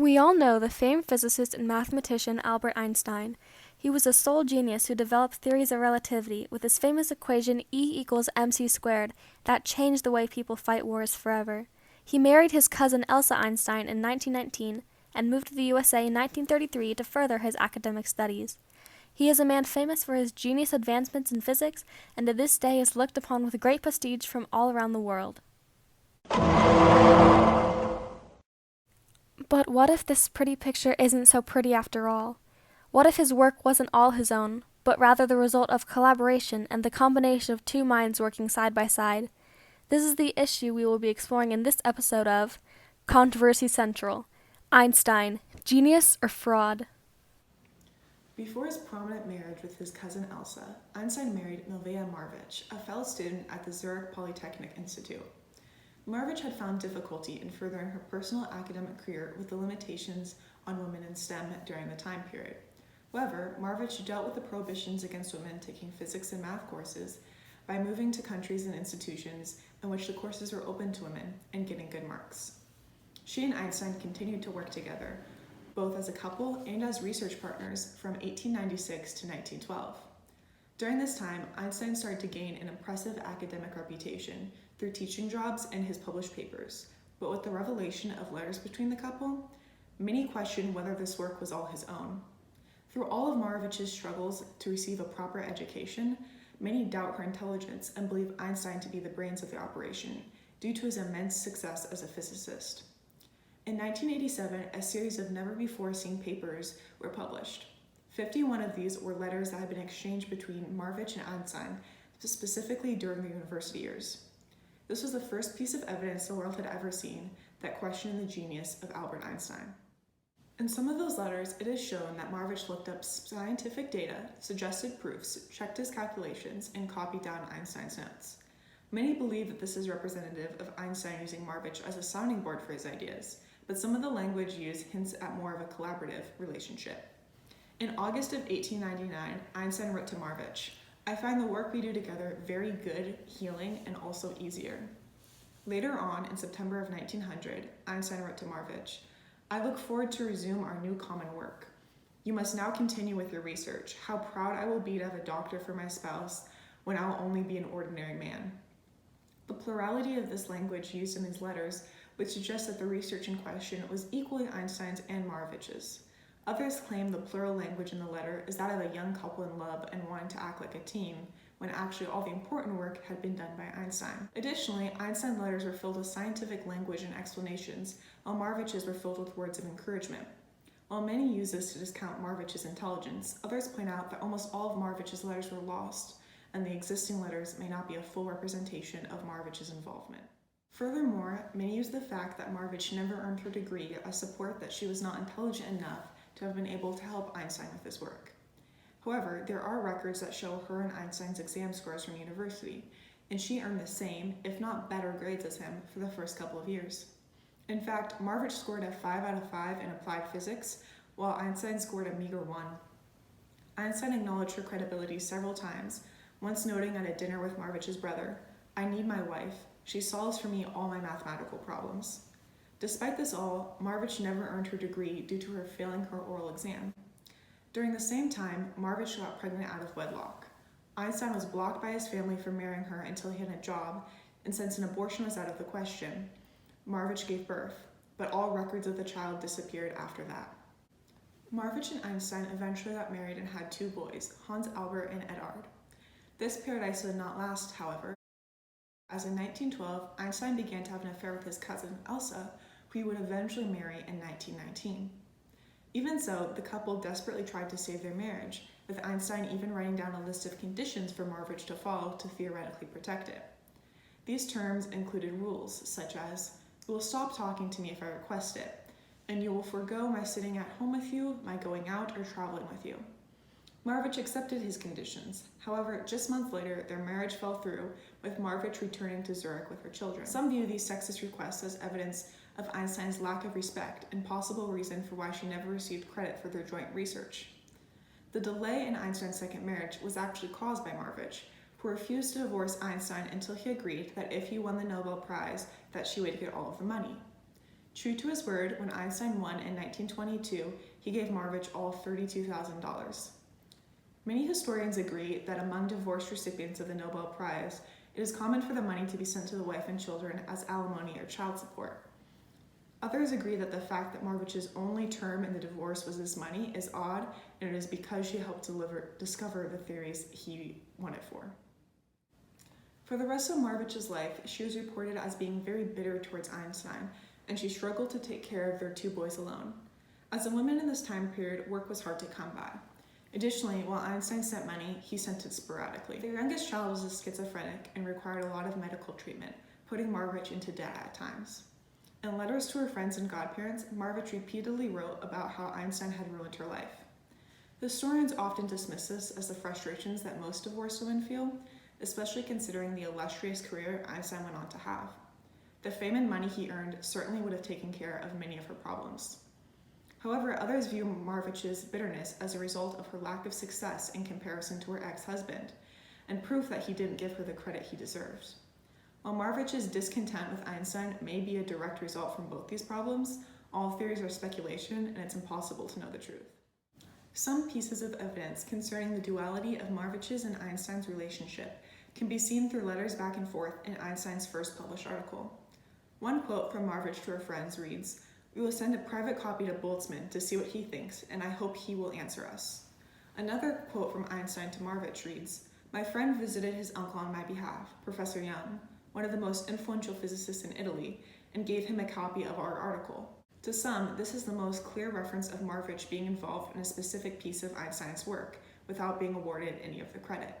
We all know the famed physicist and mathematician Albert Einstein. He was a sole genius who developed theories of relativity with his famous equation E=mc² that changed the way people fight wars forever. He married his cousin Elsa Einstein in 1919 and moved to the USA in 1933 to further his academic studies. He is a man famous for his genius advancements in physics and to this day is looked upon with great prestige from all around the world. But what if this pretty picture isn't so pretty after all? What if his work wasn't all his own, but rather the result of collaboration and the combination of two minds working side by side? This is the issue we will be exploring in this episode of Controversy Central: Einstein, Genius or Fraud? Before his prominent marriage with his cousin Elsa, Einstein married Mileva Maric, a fellow student at the Zurich Polytechnic Institute. Maric had found difficulty in furthering her personal academic career with the limitations on women in STEM during the time period. However, Maric dealt with the prohibitions against women taking physics and math courses by moving to countries and institutions in which the courses were open to women and getting good marks. She and Einstein continued to work together, both as a couple and as research partners from 1896 to 1912. During this time, Einstein started to gain an impressive academic reputation through teaching jobs and his published papers, but with the revelation of letters between the couple, many questioned whether this work was all his own. Through all of Maric's struggles to receive a proper education, many doubt her intelligence and believe Einstein to be the brains of the operation due to his immense success as a physicist. In 1987, a series of never-before-seen papers were published. 51 of these were letters that had been exchanged between Maric and Einstein, specifically during the university years. This was the first piece of evidence the world had ever seen that questioned the genius of Albert Einstein. In some of those letters, it is shown that Maric looked up scientific data, suggested proofs, checked his calculations, and copied down Einstein's notes. Many believe that this is representative of Einstein using Maric as a sounding board for his ideas, but some of the language used hints at more of a collaborative relationship. In August of 1899, Einstein wrote to Maric, "I find the work we do together very good, healing, and also easier." Later on, in September of 1900, Einstein wrote to Maric, "I look forward to resume our new common work. You must now continue with your research. How proud I will be to have a doctor for my spouse when I will only be an ordinary man." The plurality of this language used in these letters would suggest that the research in question was equally Einstein's and Maric's. Others claim the plural language in the letter is that of a young couple in love and wanting to act like a team, when actually all the important work had been done by Einstein. Additionally, Einstein's letters were filled with scientific language and explanations, while Maric's were filled with words of encouragement. While many use this to discount Maric's intelligence, others point out that almost all of Maric's letters were lost, and the existing letters may not be a full representation of Maric's involvement. Furthermore, many use the fact that Maric never earned her degree as support that she was not intelligent enough to have been able to help Einstein with his work. However, there are records that show her and Einstein's exam scores from university, and she earned the same, if not better, grades as him for the first couple of years. In fact, Maric scored a 5 out of 5 in applied physics, while Einstein scored a meager 1. Einstein acknowledged her credibility several times, once noting at a dinner with Maric's brother, "I need my wife. She solves for me all my mathematical problems." Despite this all, Maric never earned her degree due to her failing her oral exam. During the same time, Maric got pregnant out of wedlock. Einstein was blocked by his family from marrying her until he had a job, and since an abortion was out of the question, Maric gave birth, but all records of the child disappeared after that. Maric and Einstein eventually got married and had 2 boys, Hans Albert and Eduard. This paradise did not last, however, as in 1912, Einstein began to have an affair with his cousin, Elsa, who he would eventually marry in 1919. Even so, the couple desperately tried to save their marriage, with Einstein even writing down a list of conditions for Maric to follow to theoretically protect it. These terms included rules such as, "You will stop talking to me if I request it, and you will forego my sitting at home with you, my going out, or traveling with you." Maric accepted his conditions. However, just months later, their marriage fell through, with Maric returning to Zurich with her children. Some view these sexist requests as evidence of Einstein's lack of respect and possible reason for why she never received credit for their joint research. The delay in Einstein's second marriage was actually caused by Maric, who refused to divorce Einstein until he agreed that if he won the Nobel Prize, that she would get all of the money. True to his word, when Einstein won in 1922, he gave Marvich all $32,000. Many historians agree that among divorce recipients of the Nobel Prize, it is common for the money to be sent to the wife and children as alimony or child support. Others agree that the fact that Marvich's only term in the divorce was this money is odd, and it is because she helped discover the theories he won it for. For the rest of Marvich's life, she was reported as being very bitter towards Einstein, and she struggled to take care of their 2 boys alone. As a woman in this time period, work was hard to come by. Additionally, while Einstein sent money, he sent it sporadically. Their youngest child was a schizophrenic and required a lot of medical treatment, putting Marvich into debt at times. In letters to her friends and godparents, Marvich repeatedly wrote about how Einstein had ruined her life. Historians often dismiss this as the frustrations that most divorced women feel, especially considering the illustrious career Einstein went on to have. The fame and money he earned certainly would have taken care of many of her problems. However, others view Marvich's bitterness as a result of her lack of success in comparison to her ex-husband, and proof that he didn't give her the credit he deserved. While Marvich's discontent with Einstein may be a direct result from both these problems, all theories are speculation and it's impossible to know the truth. Some pieces of evidence concerning the duality of Marvich's and Einstein's relationship can be seen through letters back and forth in Einstein's first published article. One quote from Marvich to her friends reads, "We will send a private copy to Boltzmann to see what he thinks, and I hope he will answer us." Another quote from Einstein to Marvich reads, "My friend visited his uncle on my behalf, Professor Young, one of the most influential physicists in Italy, and gave him a copy of our article." To some, this is the most clear reference of Marvich being involved in a specific piece of Einstein's work, without being awarded any of the credit.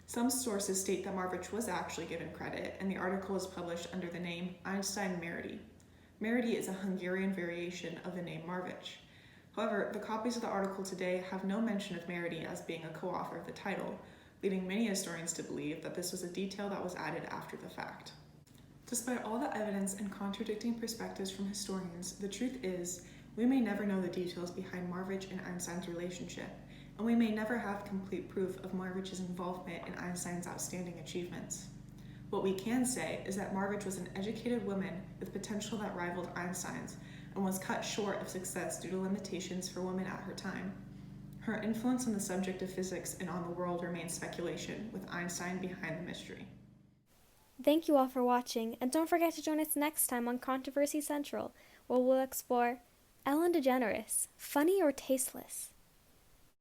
Some sources state that Marvich was actually given credit, and the article was published under the name Einstein Maric. Maric is a Hungarian variation of the name Marvich. However, the copies of the article today have no mention of Maric as being a co-author of the title, leading many historians to believe that this was a detail that was added after the fact. Despite all the evidence and contradicting perspectives from historians, the truth is, we may never know the details behind Marvich and Einstein's relationship, and we may never have complete proof of Marvich's involvement in Einstein's outstanding achievements. What we can say is that Marvich was an educated woman with potential that rivaled Einstein's, and was cut short of success due to limitations for women at her time. Her influence on the subject of physics and on the world remains speculation, with Einstein behind the mystery. Thank you all for watching, and don't forget to join us next time on Controversy Central, where we'll explore Ellen DeGeneres, funny or tasteless?